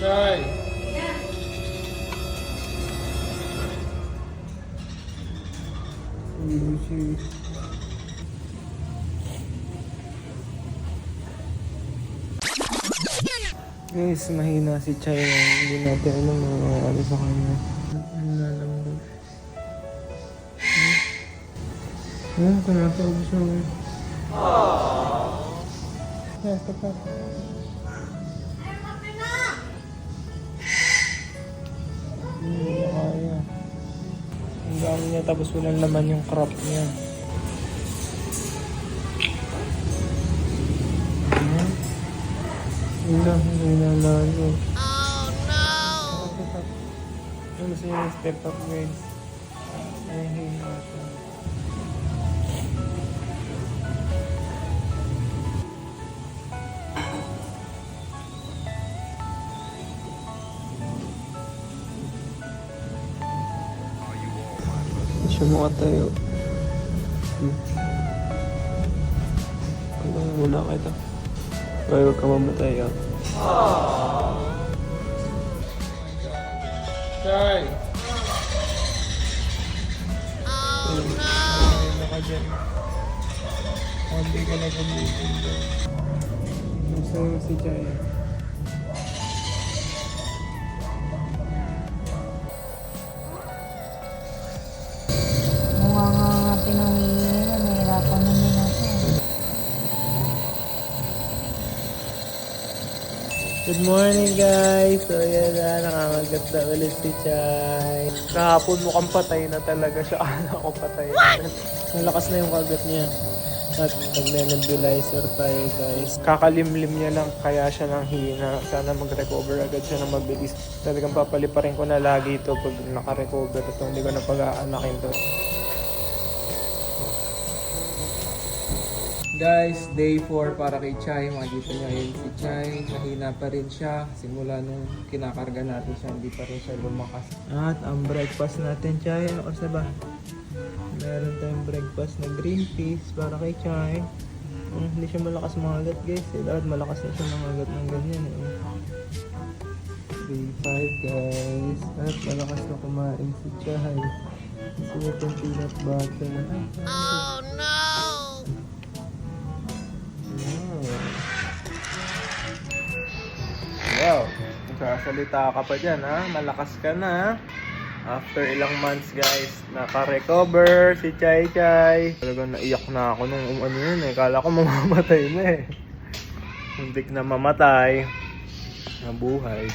Chay! Guys, mahina si Chay. Hindi natin alam mga ano sa kanya. Ano na lang daw. Kumakaubos na nga. Yan, tapat. Hindi na kaya. Ang dami niya tapos walang laman yung crop niya. Hindi na lalo. Oh no! Ano siya yung step up guys? Ay, hina siya. Siya mo tayo. Wala ka ito. Huwag ka mamatay ah. Chay! Oh no! Ay, ka dyan. Hindi ka na gamitin dyan. Gusto mo si Chay. Mukha nga pinanginginig na nahirapan namin ako. Good morning guys! So yan na, nakakagat na ulit si Chay. Kahapon mukhang patay na talaga siya. Akala ko patay na. Malakas na yung kagat niya. At mag-nebulizer tayo guys. Kakalimlim niya lang kaya siya nang hina. Sana mag-recover agad siya ng mabilis. Talagang papaliparin ko na lagi ito pag naka-recover ito. Hindi ko na pag-aanakin to. Guys, day 4 para kay Chay. Makikita niyo yun si Chay. Mahina pa rin siya. Simula nung kinakarga natin siya, hindi pa rin siya lumakas. At ang breakfast natin, Chay. Ano kasi ba? Meron tayong breakfast na green peas para kay Chay. Hindi siya malakas mangagat guys. Dapat malakas na siya mangagat ng ganyan. Day 5 guys. At malakas na kumain si Chay. Kasi natin peanut butter. Oh no! Wow, magsasalita ka pa dyan ha, malakas ka na ha. After ilang months guys, naka-recover si Chay Chay. Talagang naiyak na ako nung ano yun eh, kala ko mamamatay na eh. Muntik na mamatay, nabuhay.